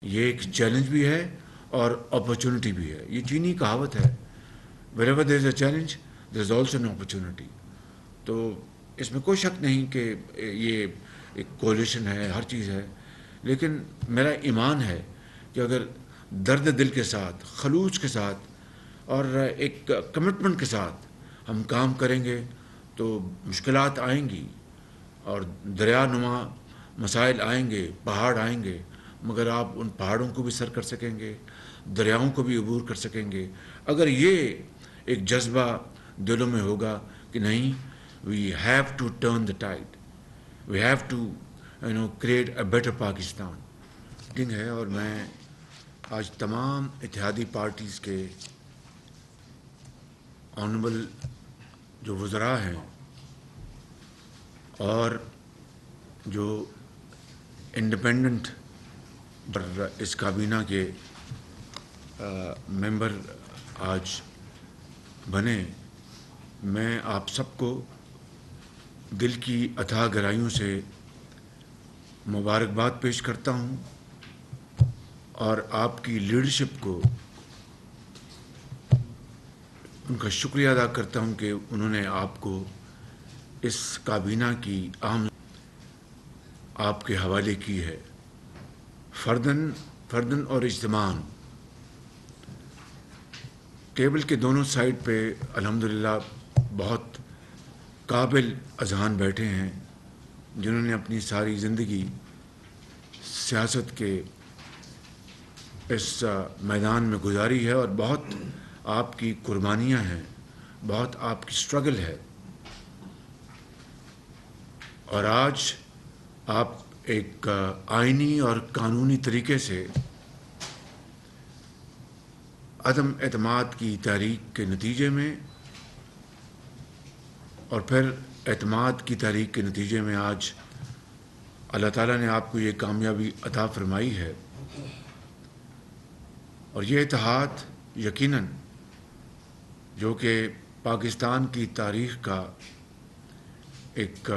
یہ ایک چیلنج بھی ہے اور اپرچونٹی بھی ہے. یہ چینی کہاوت ہے، wherever there is a challenge there is also an opportunity. تو اس میں کوئی شک نہیں کہ یہ ایک کولیشن ہے، ہر چیز ہے، لیکن میرا ایمان ہے کہ اگر درد دل کے ساتھ، خلوص کے ساتھ اور ایک کمٹمنٹ کے ساتھ ہم کام کریں گے تو مشکلات آئیں گی اور دریا نما مسائل آئیں گے، پہاڑ آئیں گے، مگر آپ ان پہاڑوں کو بھی سر کر سکیں گے، دریاؤں کو بھی عبور کر سکیں گے اگر یہ ایک جذبہ دلوں میں ہوگا کہ نہیں، we have to turn the tide, we have to create a better Pakistan. ہے اور میں آج تمام اتحادی پارٹیز کے آنریبل جو وزراء ہیں اور جو انڈیپینڈنٹ اس کابینہ کے ممبر آج بنے، میں آپ سب کو دل کی اتھاہ گہرائیوں سے مبارکباد پیش کرتا ہوں اور آپ کی لیڈرشپ کو ان کا شکریہ ادا کرتا ہوں کہ انہوں نے آپ کو اس کابینہ کی اہم آپ کے حوالے کی ہے. فردن اور اجتماعاً ٹیبل کے دونوں سائڈ پہ الحمدللہ بہت قابل اذہان بیٹھے ہیں جنہوں نے اپنی ساری زندگی سیاست کے اس میدان میں گزاری ہے اور بہت آپ کی قربانیاں ہیں، بہت آپ کی سٹرگل ہے، اور آج آپ ایک آئینی اور قانونی طریقے سے عدم اعتماد کی تحریک کے نتیجے میں اور پھر اعتماد کی تحریک کے نتیجے میں آج اللہ تعالیٰ نے آپ کو یہ کامیابی عطا فرمائی ہے. اور یہ اتحاد یقیناً جو کہ پاکستان کی تاریخ کا ایک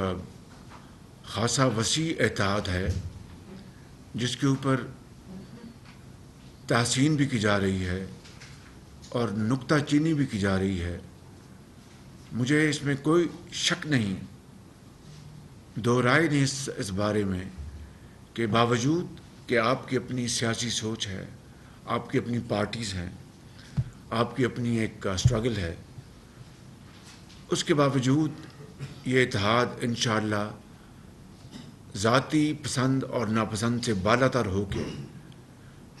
خاصا وسیع اتحاد ہے جس کے اوپر تحسین بھی کی جا رہی ہے اور نکتہ چینی بھی کی جا رہی ہے. مجھے اس میں کوئی شک نہیں، دو رائے نہیں اس بارے میں کہ باوجود کہ آپ کی اپنی سیاسی سوچ ہے، آپ کی اپنی پارٹیز ہیں، آپ کی اپنی ایک سٹرگل ہے، اس کے باوجود یہ اتحاد انشاءاللہ ذاتی پسند اور ناپسند سے بالا تر ہو کے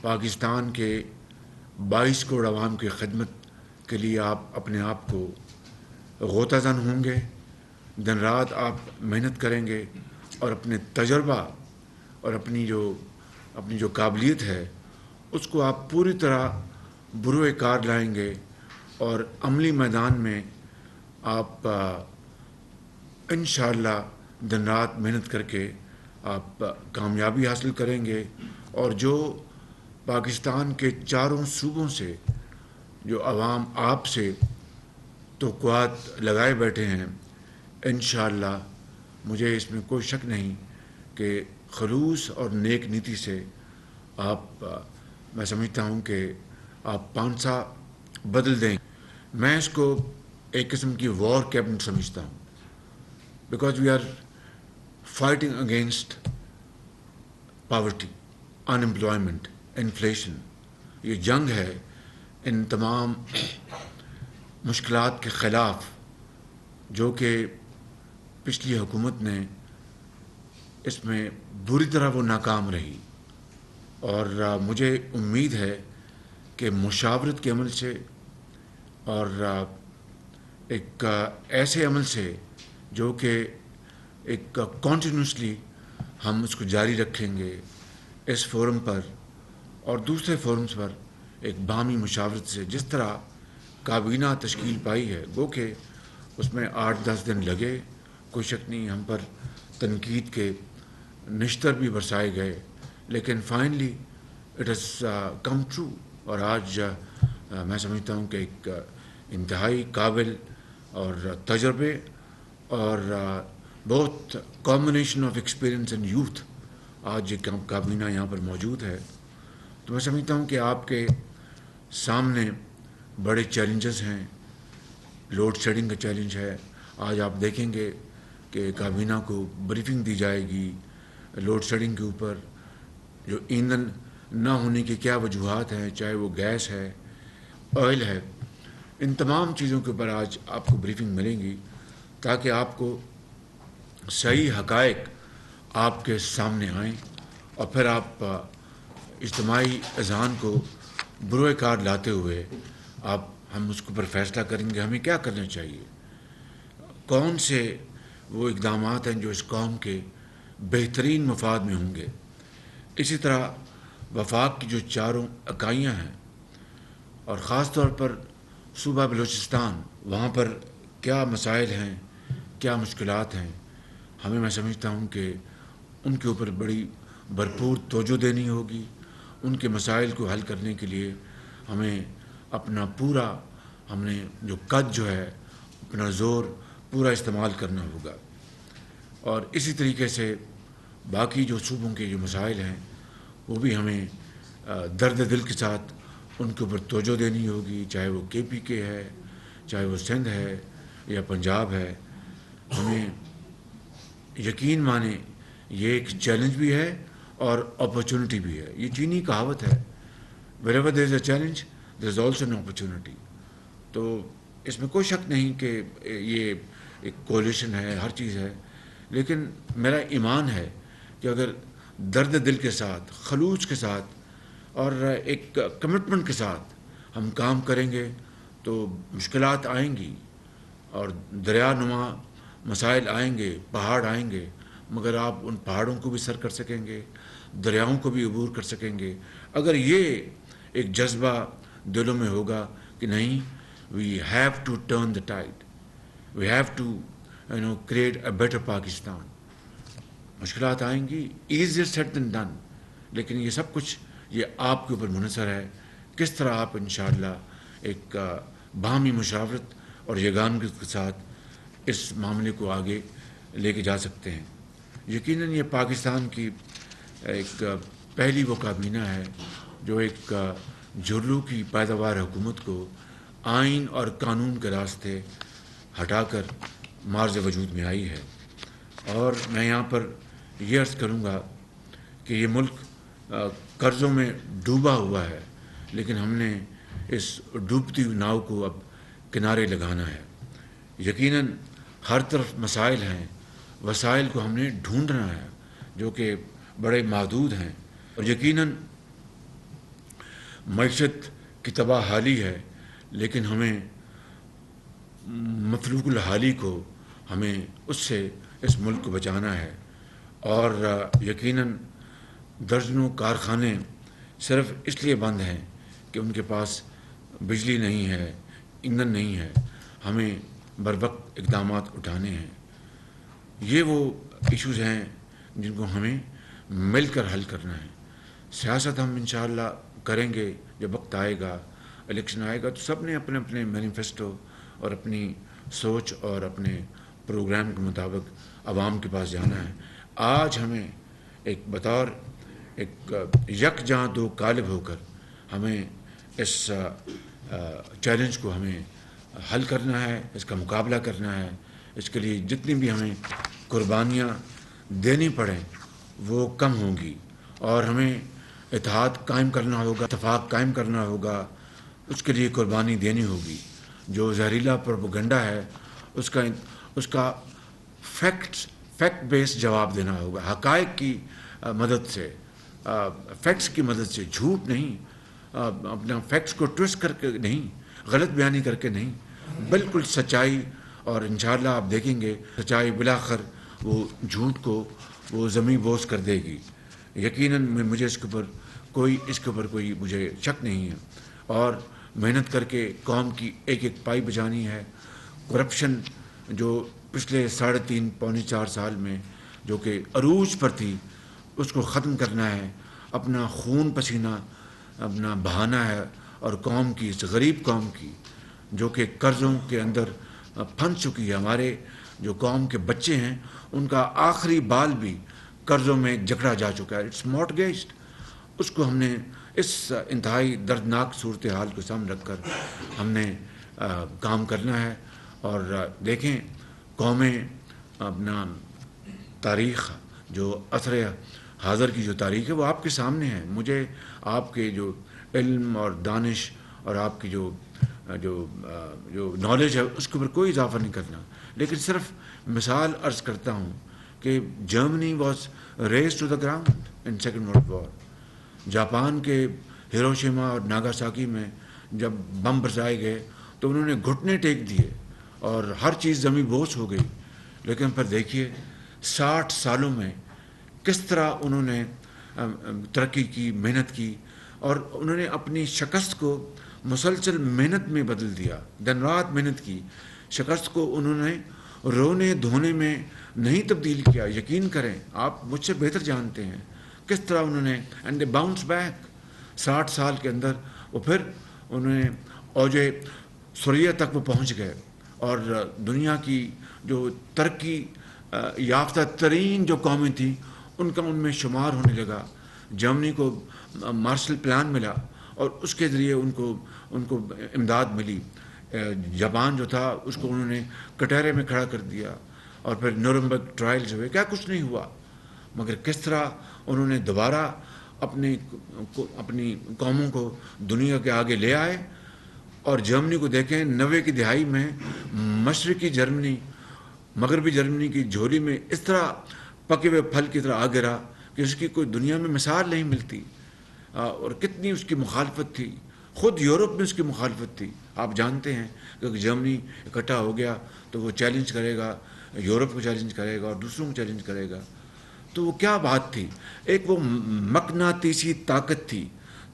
پاکستان کے 22 کروڑ عوام کی خدمت کے لیے آپ اپنے آپ کو غوطہ زن ہوں گے، دن رات آپ محنت کریں گے اور اپنے تجربہ اور اپنی جو قابلیت ہے اس کو آپ پوری طرح بروئے کار لائیں گے اور عملی میدان میں آپ انشاءاللہ دن رات محنت کر کے آپ کامیابی حاصل کریں گے. اور جو پاکستان کے چاروں صوبوں سے جو عوام آپ سے توقعات لگائے بیٹھے ہیں، انشاءاللہ مجھے اس میں کوئی شک نہیں کہ خلوص اور نیک نیتی سے آپ میں سمجھتا ہوں کہ آپ پانسا بدل دیں. میں اس کو ایک قسم کی وار کیبنٹ سمجھتا ہوں، because we are fighting against poverty, unemployment, inflation. یہ جنگ ہے ان تمام مشکلات کے خلاف جو کہ پچھلی حکومت نے اس میں بری طرح وہ ناکام رہی. اور مجھے امید ہے کہ مشاورت کے عمل سے اور ایک ایسے عمل سے جو کہ ایک کنٹینیوسلی ہم اس کو جاری رکھیں گے اس فورم پر اور دوسرے فورمز پر، ایک باہمی مشاورت سے جس طرح کابینہ تشکیل پائی ہے، گو کہ اس میں 8-10 دن لگے، کوئی شک نہیں، ہم پر تنقید کے نشتر بھی برسائے گئے، لیکن finally it has come true. اور آج میں سمجھتا ہوں کہ ایک انتہائی قابل اور تجربے اور بہت combination of experience and youth آج یہ کابینہ یہاں پر موجود ہے. تو میں سمجھتا ہوں کہ آپ کے سامنے بڑے چیلنجز ہیں. لوڈ شیڈنگ کا چیلنج ہے. آج آپ دیکھیں گے کہ کابینہ کو بریفنگ دی جائے گی لوڈ شیڈنگ کے اوپر، جو ایندھن نہ ہونے کی کیا وجوہات ہیں، چاہے وہ گیس ہے، آئل ہے، ان تمام چیزوں کے اوپر آج آپ کو بریفنگ ملیں گی تاکہ آپ کو صحیح حقائق آپ کے سامنے آئیں اور پھر آپ اجتماعی اذہان کو بروئے کار لاتے ہوئے ہم اس کے اوپر فیصلہ کریں گے ہمیں کیا کرنا چاہیے، کون سے وہ اقدامات ہیں جو اس قوم کے بہترین مفاد میں ہوں گے. اسی طرح وفاق کی جو چاروں اکائیاں ہیں اور خاص طور پر صوبہ بلوچستان، وہاں پر کیا مسائل ہیں، کیا مشکلات ہیں، میں سمجھتا ہوں کہ ان کے اوپر بڑی بھرپور توجہ دینی ہوگی. ان کے مسائل کو حل کرنے کے لیے ہمیں اپنا پورا جو قد جو ہے اپنا زور پورا استعمال کرنا ہوگا. اور اسی طریقے سے باقی جو صوبوں کے جو مسائل ہیں وہ بھی ہمیں درد دل کے ساتھ ان کے اوپر توجہ دینی ہوگی، چاہے وہ KPK ہے، چاہے وہ سندھ ہے یا پنجاب ہے. ہمیں یقین مانیں یہ ایک چیلنج بھی ہے اور اپرچونٹی بھی ہے. یہ چینی کہاوت ہے، wherever there is a challenge there is also an opportunity. تو اس میں کوئی شک نہیں کہ یہ ایک کولیشن ہے، ہر چیز ہے، لیکن میرا ایمان ہے کہ اگر درد دل کے ساتھ، خلوص کے ساتھ اور ایک کمٹمنٹ کے ساتھ ہم کام کریں گے تو مشکلات آئیں گی اور دریا نما مسائل آئیں گے، پہاڑ آئیں گے، مگر آپ ان پہاڑوں کو بھی سر کر سکیں گے، دریاؤں کو بھی عبور کر سکیں گے اگر یہ ایک جذبہ دلوں میں ہوگا کہ نہیں، we have to turn the tide, we have to create a better Pakistan. مشکلات آئیں گی، ایزیئر سیڈ دین ڈن، لیکن یہ سب کچھ یہ آپ کے اوپر منحصر ہے کس طرح آپ انشاءاللہ ایک باہمی مشاورت اور یگانگی کے ساتھ اس معاملے کو آگے لے کے جا سکتے ہیں. یقیناً یہ پاکستان کی ایک پہلی وہ کابینہ ہے جو ایک جھرلو کی پیداوار حکومت کو آئین اور قانون کے راستے ہٹا کر معرض وجود میں آئی ہے. اور میں یہاں پر یہ عرض کروں گا کہ یہ ملک قرضوں میں ڈوبا ہوا ہے، لیکن ہم نے اس ڈوبتی ہوئی ناؤ کو اب کنارے لگانا ہے. یقیناً ہر طرف مسائل ہیں، وسائل کو ہم نے ڈھونڈنا ہے جو کہ بڑے محدود ہیں، اور یقیناً معیشت کی تباہ حالی ہے، لیکن ہمیں مفلوق الحالی کو ہمیں اس سے اس ملک کو بچانا ہے. اور یقیناً درجنوں کارخانے صرف اس لیے بند ہیں کہ ان کے پاس بجلی نہیں ہے، ایندھن نہیں ہے. ہمیں بروقت اقدامات اٹھانے ہیں. یہ وہ ایشوز ہیں جن کو ہمیں مل کر حل کرنا ہے. سیاست ہم انشاءاللہ کریں گے جب وقت آئے گا، الیکشن آئے گا، تو سب نے اپنے اپنے مینیفیسٹو اور اپنی سوچ اور اپنے پروگرام کے مطابق عوام کے پاس جانا ہے. آج ہمیں ایک بطور ایک یکجاں دو قالب ہو کر ہمیں اس چیلنج کو ہمیں حل کرنا ہے، اس کا مقابلہ کرنا ہے. اس کے لیے جتنی بھی ہمیں قربانیاں دینی پڑیں وہ کم ہوں گی، اور ہمیں اتحاد قائم کرنا ہوگا، اتفاق قائم کرنا ہوگا، اس کے لیے قربانی دینی ہوگی. جو زہریلا پروپیگنڈا ہے اس کا فیکٹ بیس جواب دینا ہوگا، حقائق کی مدد سے، فیکٹس کی مدد سے، جھوٹ نہیں، اپنا فیکٹس کو ٹوسٹ کر کے نہیں، غلط بیانی کر کے نہیں، بالکل سچائی. اور انشاءاللہ آپ دیکھیں گے سچائی بلاخر وہ جھوٹ کو وہ زمیں بوس کر دے گی. یقیناً مجھے اس کے اوپر کوئی مجھے شک نہیں ہے. اور محنت کر کے قوم کی ایک ایک پائی بچانی ہے. کرپشن جو پچھلے 3.5 پونے 4 سال میں جو کہ عروج پر تھی، اس کو ختم کرنا ہے. اپنا خون پسینہ اپنا بہانا ہے، اور قوم کی، اس غریب قوم کی جو کہ قرضوں کے اندر پھنس چکی ہے. ہمارے جو قوم کے بچے ہیں ان کا آخری بال بھی قرضوں میں جکڑا جا چکا ہے، اٹس مارٹگیجڈ. اس کو ہم نے اس انتہائی دردناک صورتحال کو سامنے رکھ کر ہم نے کام کرنا ہے. اور دیکھیں قومیں اپنا تاریخ جو عصر حاضر کی جو تاریخ ہے وہ آپ کے سامنے ہے. مجھے آپ کے جو علم اور دانش اور آپ کی جو نالج ہے اس کے اوپر کوئی اضافہ نہیں کرنا, لیکن صرف مثال عرض کرتا ہوں کہ Germany was razed to the ground in second world war. جاپان کے ہیروشیما اور ناگاساکی میں جب بم برسائے گئے تو انہوں نے گھٹنے ٹیک دیے اور ہر چیز زمین بوس ہو گئی. لیکن پھر دیکھیے 60 سالوں میں کس طرح انہوں نے ترقی کی, محنت کی, اور انہوں نے اپنی شکست کو مسلسل محنت میں بدل دیا. دن رات محنت کی. شکست کو انہوں نے رونے دھونے میں نہیں تبدیل کیا. یقین کریں, آپ مجھ سے بہتر جانتے ہیں کس طرح انہوں نے اینڈ دے باؤنس بیک. 60 سال کے اندر وہ پھر انہوں نے اوج سریہ تک وہ پہنچ گئے, اور دنیا کی جو ترقی یافتہ ترین جو قومیں تھیں ان کا ان میں شمار ہونے لگا. جرمنی کو مارشل پلان ملا اور اس کے ذریعے ان کو امداد ملی. جاپان جو تھا اس کو انہوں نے کٹہرے میں کھڑا کر دیا, اور پھر نورمبرگ ٹرائلز ہوئے, کیا کچھ نہیں ہوا. مگر کس طرح انہوں نے دوبارہ اپنی قوموں کو دنیا کے آگے لے آئے. اور جرمنی کو دیکھیں 90 کی دہائی میں مشرقی جرمنی مغربی جرمنی کی جھولی میں اس طرح پکے ہوئے پھل کی طرح آ گرا کہ اس کی کوئی دنیا میں مثال نہیں ملتی. اور کتنی اس کی مخالفت تھی, خود یورپ میں اس کی مخالفت تھی. آپ جانتے ہیں کہ جرمنی اکٹھا ہو گیا تو وہ چیلنج کرے گا, یورپ کو چیلنج کرے گا اور دوسروں کو چیلنج کرے گا. تو وہ کیا بات تھی, ایک وہ مقناطیسی طاقت تھی,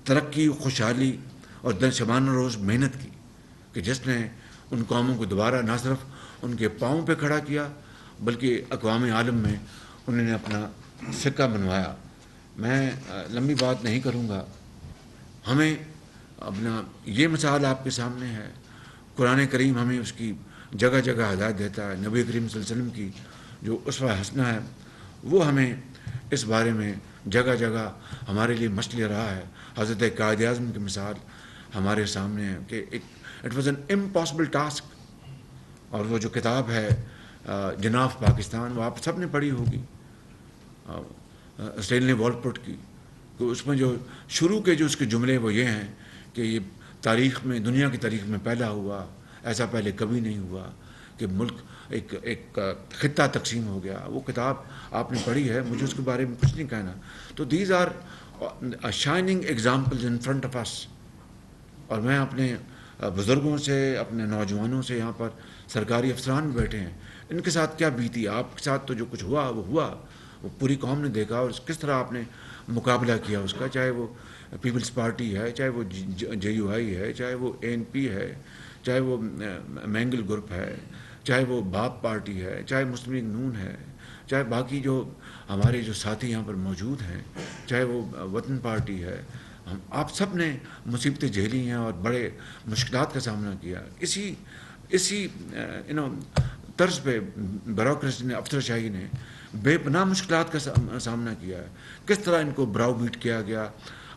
ترقی, خوشحالی اور شبانہ روز محنت کی, کہ جس نے ان قوموں کو دوبارہ نہ صرف ان کے پاؤں پہ کھڑا کیا بلکہ اقوام عالم میں انہوں نے اپنا سکہ بنوایا. میں لمبی بات نہیں کروں گا. ہمیں اپنا یہ مثال آپ کے سامنے ہے. قرآن کریم ہمیں اس کی جگہ جگہ ہدایت دیتا ہے. نبی کریم صلی اللہ علیہ وسلم کی جو اسوہ حسنہ ہے وہ ہمیں اس بارے میں جگہ جگہ ہمارے لیے مشعل رہا ہے. حضرت قائد اعظم کی مثال ہمارے سامنے ہے کہ it was an impossible task. اور وہ جو کتاب ہے جناح آف پاکستان, وہ آپ سب نے پڑھی ہوگی, اسٹینلی والپورٹ کی. تو اس میں جو شروع کے جو اس کے جملے وہ یہ ہیں کہ یہ تاریخ میں, دنیا کی تاریخ میں پہلا ہوا, ایسا پہلے کبھی نہیں ہوا کہ ملک ایک خطہ تقسیم ہو گیا. وہ کتاب آپ نے پڑھی ہے, مجھے اس کے بارے میں کچھ نہیں کہنا. تو these are shining examples in front of us. اور میں اپنے بزرگوں سے, اپنے نوجوانوں سے, یہاں پر سرکاری افسران بیٹھے ہیں, ان کے ساتھ کیا بیتی. آپ کے ساتھ تو جو کچھ ہوا وہ ہوا, وہ پوری قوم نے دیکھا, اور کس طرح آپ نے مقابلہ کیا اس کا, چاہے وہ پیپلز پارٹی ہے, چاہے وہ JUI ہے, چاہے وہ ANP ہے, چاہے وہ مینگل گروپ ہے, چاہے وہ باپ پارٹی ہے, چاہے مسلم لیگ نون ہے, چاہے باقی جو ہمارے جو ساتھی یہاں پر موجود ہیں, چاہے وہ وطن پارٹی ہے. آپ سب نے مصیبتیں جھیلی ہیں اور بڑے مشکلات کا سامنا کیا. اسی طرز پہ بیوروکریسی نے, افسرشاہی نے بے پناہ مشکلات کا سامنا کیا ہے. کس طرح ان کو براؤ بیٹ کیا گیا,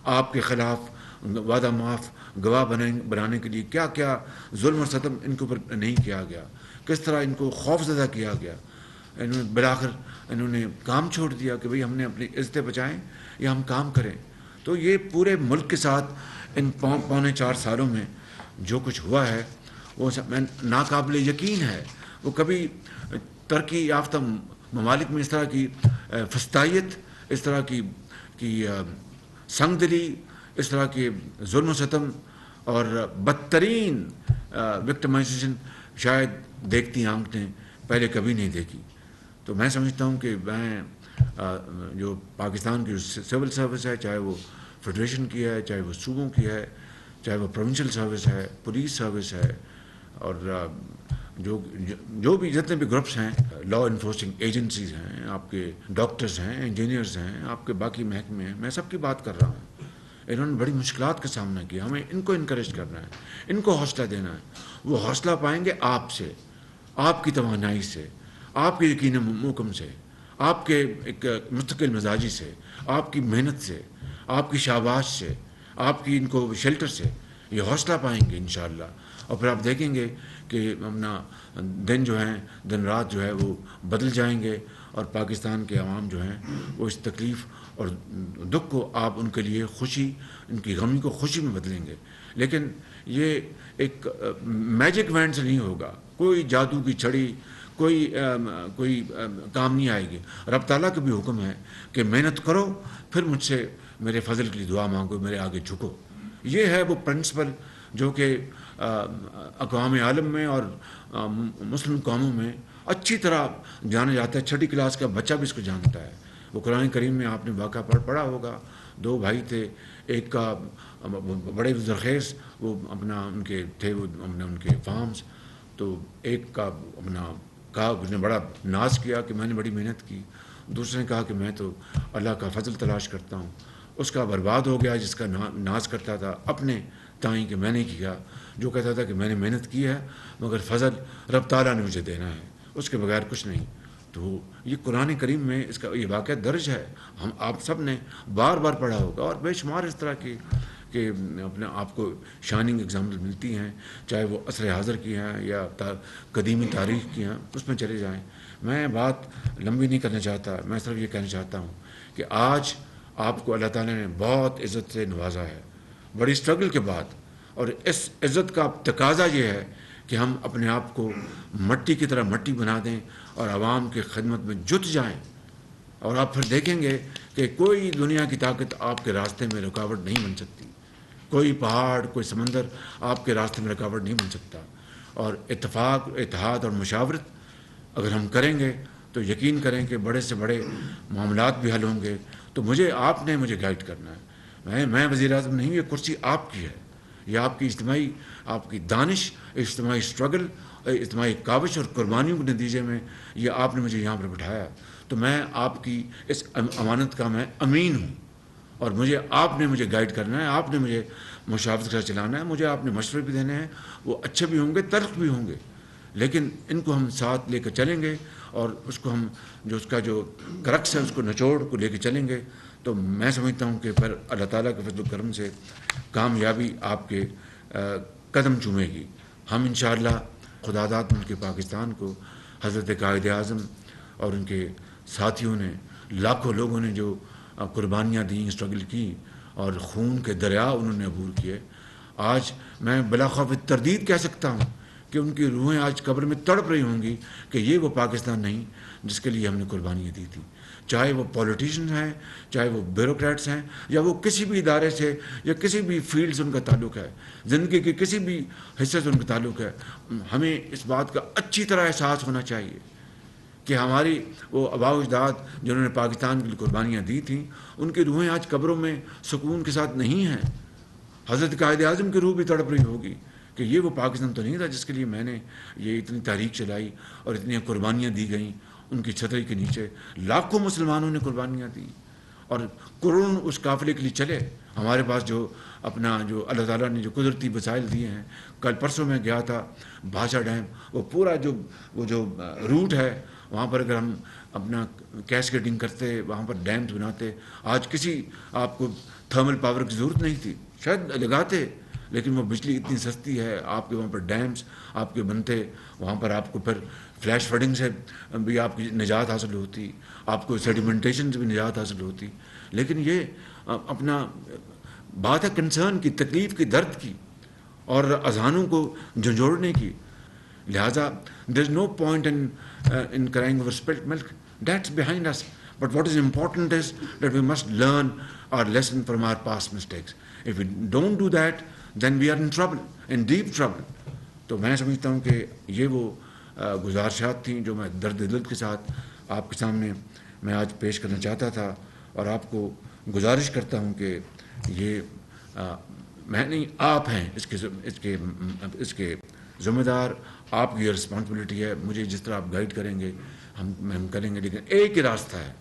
آپ کے خلاف وعدہ معاف گواہ بنانے کے لیے کیا کیا ظلم اور ستم ان کے اوپر نہیں کیا گیا, کس طرح ان کو خوف زدہ کیا گیا. انہوں نے بالآخر انہوں نے کام چھوڑ دیا کہ بھئی ہم نے اپنی عزتیں بچائیں یا ہم کام کریں. تو یہ پورے ملک کے ساتھ ان 4.25 سالوں میں جو کچھ ہوا ہے وہ ناقابل یقین ہے. وہ کبھی ترقی یافتہ ممالک میں اس طرح کی فسطائیت, اس طرح کی سنگ دلی, اس طرح کے ظلم و ستم اور بدترین وکٹمائزیشن شاید دیکھتی آنکھیں پہلے کبھی نہیں دیکھی. تو میں سمجھتا ہوں کہ میں جو پاکستان کی سول سروس ہے, چاہے وہ فیڈریشن کی ہے, چاہے وہ صوبوں کی ہے, چاہے وہ پروونشل سروس ہے, پولیس سروس ہے, اور جو بھی جتنے بھی گروپس ہیں, لا انفورسنگ ایجنسیز ہیں, آپ کے ڈاکٹرز ہیں, انجینئرز ہیں, آپ کے باقی محکمے ہیں, میں سب کی بات کر رہا ہوں. انہوں نے بڑی مشکلات کا سامنا کیا. ہمیں ان کو انکریج کرنا ہے, ان کو حوصلہ دینا ہے. وہ حوصلہ پائیں گے آپ سے, آپ کی توانائی سے, آپ کے یقین محکم سے, آپ کے ایک مستقل مزاجی سے, آپ کی محنت سے, آپ کی شاباش سے, آپ کی ان کو شیلٹر سے یہ حوصلہ پائیں گے انشاءاللہ، اور پھر آپ دیکھیں گے کہ اپنا دن جو ہیں دن رات جو ہے وہ بدل جائیں گے، اور پاکستان کے عوام جو ہیں وہ اس تکلیف اور دکھ کو آپ ان کے لیے خوشی، ان کی غمی کو خوشی میں بدلیں گے۔ لیکن یہ ایک میجک وینڈ سے نہیں ہوگا، کوئی جادو کی چھڑی، کوئی کام نہیں آئے گی۔ رب تعالیٰ کا بھی حکم ہے کہ محنت کرو، پھر مجھ سے میرے فضل کے لیے دعا مانگو، میرے آگے جھکو۔ یہ ہے وہ پرنسپل جو کہ اقوام عالم میں اور مسلم قوموں میں اچھی طرح جانا جاتا ہے، چھٹی کلاس کا بچہ بھی اس کو جانتا ہے۔ وہ قرآن کریم میں آپ نے واقعہ پڑھا ہوگا، دو بھائی تھے، ایک کا بڑے زرخیز وہ اپنا ان کے تھے وہ ان کے فارمز، تو ایک کا اپنا کہا، اس نے بڑا ناز کیا کہ میں نے بڑی محنت کی، دوسرے نے کہا کہ میں تو اللہ کا فضل تلاش کرتا ہوں۔ اس کا برباد ہو گیا جس کا ناز کرتا تھا اپنے تائیں کہ میں نے کیا، جو کہتا تھا کہ میں نے محنت کی ہے مگر فضل رب تعالیٰ نے مجھے دینا ہے، اس کے بغیر کچھ نہیں۔ تو یہ قرآن کریم میں اس کا یہ واقعہ درج ہے، آپ سب نے بار بار پڑھا ہوگا، اور بے شمار اس طرح کی کہ اپنے آپ کو شائننگ ایگزامپل ملتی ہیں، چاہے وہ عصر حاضر کی ہیں یا قدیمی تاریخ کی ہیں، اس میں چلے جائیں۔ میں بات لمبی نہیں کرنا چاہتا، میں صرف یہ کہنا چاہتا ہوں کہ آج آپ کو اللہ تعالیٰ نے بہت عزت سے نوازا ہے، بڑی اسٹرگل کے بعد، اور اس عزت کا تقاضا یہ ہے کہ ہم اپنے آپ کو مٹی کی طرح مٹی بنا دیں اور عوام کی خدمت میں جت جائیں، اور آپ پھر دیکھیں گے کہ کوئی دنیا کی طاقت آپ کے راستے میں رکاوٹ نہیں بن سکتی، کوئی پہاڑ، کوئی سمندر آپ کے راستے میں رکاوٹ نہیں بن سکتا۔ اور اتفاق، اتحاد اور مشاورت اگر ہم کریں گے تو یقین کریں کہ بڑے سے بڑے معاملات بھی حل ہوں گے۔ تو آپ نے مجھے گائیڈ کرنا ہے، میں وزیر اعظم نہیں ہوں، یہ کرسی آپ کی ہے، یہ آپ کی اجتماعی، آپ کی دانش، اجتماعی اسٹرگل، اجتماعی کاوش اور قربانیوں کے نتیجے میں یہ آپ نے مجھے یہاں پر بٹھایا، تو میں آپ کی اس امانت کا میں امین ہوں، اور آپ نے مجھے گائیڈ کرنا ہے، آپ نے مجھے مشاورت کے ساتھ چلانا ہے، مجھے آپ نے مشورے بھی دینے ہیں، وہ اچھے بھی ہوں گے، تلخ بھی ہوں گے، لیکن ان کو ہم ساتھ لے کر چلیں گے، اور اس کو ہم اس کا جو کرکس ہے اس کو نچوڑ کو لے کے چلیں گے، تو میں سمجھتا ہوں کہ پھر اللہ تعالیٰ کے فضل و کرم سے کامیابی آپ کے قدم چومے گی۔ ہم انشاءاللہ خداداد ملک پاکستان کو حضرت قائد اعظم اور ان کے ساتھیوں نے، لاکھوں لوگوں نے جو قربانیاں دیں، اسٹرگل کی، اور خون کے دریا انہوں نے عبور کیے، آج میں بلا خوف تردید کہہ سکتا ہوں کہ ان کی روحیں آج قبر میں تڑپ رہی ہوں گی کہ یہ وہ پاکستان نہیں جس کے لیے ہم نے قربانیاں دی تھیں، چاہے وہ پولیٹیشین ہیں، چاہے وہ بیوروکریٹس ہیں، یا وہ کسی بھی ادارے سے یا کسی بھی فیلڈ سے ان کا تعلق ہے، زندگی کے کسی بھی حصے سے ان کا تعلق ہے۔ ہمیں اس بات کا اچھی طرح احساس ہونا چاہیے کہ ہماری وہ آباء و اجداد جنہوں نے پاکستان کے لیے قربانیاں دی تھیں، ان کی روحیں آج قبروں میں سکون کے ساتھ نہیں ہیں۔ حضرت قائد اعظم کی روح بھی تڑپ رہی ہوگی کہ یہ وہ پاکستان تو نہیں تھا جس کے لیے میں نے یہ اتنی تاریخ چلائی اور اتنی قربانیاں دی گئیں۔ ان کی چھتری کے نیچے لاکھوں مسلمانوں نے قربانیاں دیں، اور قرون اس قافلے کے لیے چلے۔ ہمارے پاس جو اللہ تعالیٰ نے جو قدرتی وسائل دیے ہیں، کل پرسوں میں گیا تھا بھاشا ڈیم، وہ پورا جو روٹ ہے وہاں پر اگر ہم اپنا کیسکیڈنگ کرتے، وہاں پر ڈیمز بناتے، آج کسی آپ کو تھرمل پاور کی ضرورت نہیں تھی، شاید لگاتے، لیکن وہ بجلی اتنی سستی ہے، آپ کے وہاں پر ڈیمز آپ کے بنتے، وہاں پر آپ کو پھر فلیش فلڈنگ سے بھی آپ کی نجات حاصل ہوتی، آپ کو سیڈیمنٹیشن سے بھی نجات حاصل ہوتی۔ لیکن یہ اپنا بات ہے کنسرن کی، تکلیف کی، درد کی، اور اذہانوں کو جھنجھوڑنے کی۔ لہٰذا there is no point in crying over spilt milk. That's behind us. But what is important is that we must learn our lesson from our past mistakes. If we don't do that, then we are in trouble, in deep trouble. تو میں سمجھتا ہوں کہ یہ وہ گزارشات تھیں جو میں درد دل کے ساتھ آپ کے سامنے میں آج پیش کرنا چاہتا تھا، اور آپ کو گزارش کرتا ہوں کہ یہ میں نہیں، آپ ہیں اس کے ذمہ دار، آپ کی یہ رسپانسبلٹی ہے۔ مجھے جس طرح آپ گائیڈ کریں گے ہم کریں گے، لیکن ایک ہی راستہ ہے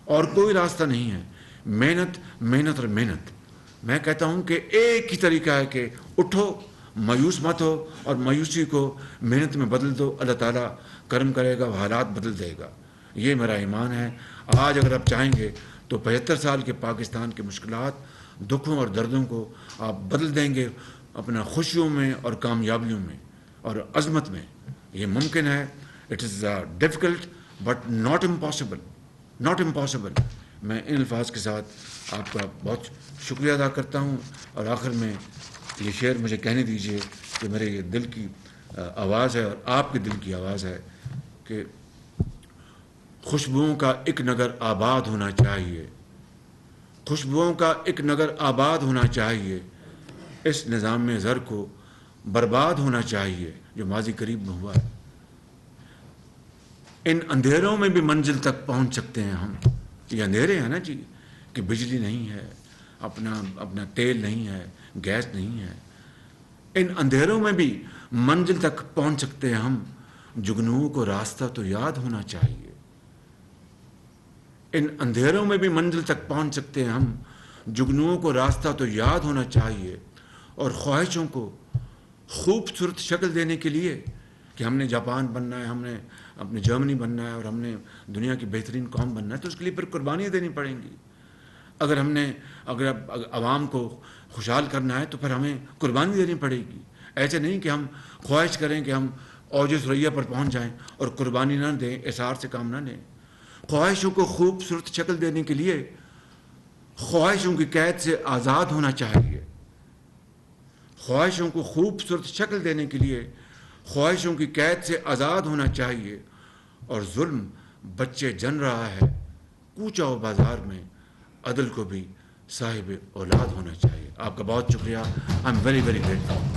اور کوئی راستہ نہیں ہے، محنت محنت اور محنت۔ میں کہتا ہوں کہ ایک ہی طریقہ ہے کہ اٹھو، مایوس مت ہو، اور مایوسی کو محنت میں بدل دو، اللہ تعالیٰ کرم کرے گا، وہ حالات بدل دے گا، یہ میرا ایمان ہے۔ آج اگر آپ چاہیں گے تو 75 سال کے پاکستان کی مشکلات دکھوں اور دردوں کو آپ بدل دیں گے اپنا خوشیوں میں اور کامیابیوں میں اور عظمت میں. یہ ممکن ہے. It is difficult but not impossible. Not impossible. میں ان الفاظ کے ساتھ آپ کا بہت شکریہ ادا کرتا ہوں. اور آخر میں یہ شعر مجھے کہنے دیجیے کہ میرے یہ دل کی آواز ہے اور آپ کے دل کی آواز ہے کہ خوشبوؤں کا ایک نگر آباد ہونا چاہیے. خوشبوؤں کا ایک نگر آباد ہونا چاہیے. اس نظام میں زر کو برباد ہونا چاہیے جو ماضی قریب میں ہوا ہے. ان اندھیروں میں بھی منزل تک پہنچ سکتے ہیں ہم. یہ اندھیرے ہیں نا جی کہ بجلی نہیں ہے, اپنا تیل نہیں ہے, گیس نہیں ہے. ان اندھیروں میں بھی منزل تک پہنچ سکتے ہیں ہم. جگنوؤں کو راستہ تو یاد ہونا چاہیے. ان اندھیروں میں بھی منزل تک پہنچ سکتے ہیں ہم. جگنوؤں کو راستہ تو یاد ہونا چاہیے. اور خواہشوں کو خوبصورت شکل دینے کے لیے کہ ہم نے جاپان بننا ہے, ہم نے اپنے جرمنی بننا ہے اور ہم نے دنیا کی بہترین قوم بننا ہے, تو اس کے لیے پھر قربانیاں دینی پڑیں گی. اگر عوام کو خوشحال کرنا ہے تو پھر ہمیں قربانی دینی پڑے گی. ایسے نہیں کہ ہم خواہش کریں کہ ہم اوج ثریا پر پہنچ جائیں اور قربانی نہ دیں, اثار سے کام نہ لیں. خواہشوں کو خوبصورت شکل دینے کے لیے خواہشوں کی قید سے آزاد ہونا چاہیے. خواہشوں کو خوبصورت شکل دینے کے لیے خواہشوں کی قید سے آزاد ہونا چاہیے. اور ظلم بچے جن رہا ہے کوچہ و بازار میں, عدل کو بھی صاحب اولاد ہونا چاہیے. آپ کا بہت شکریہ. I am very very grateful.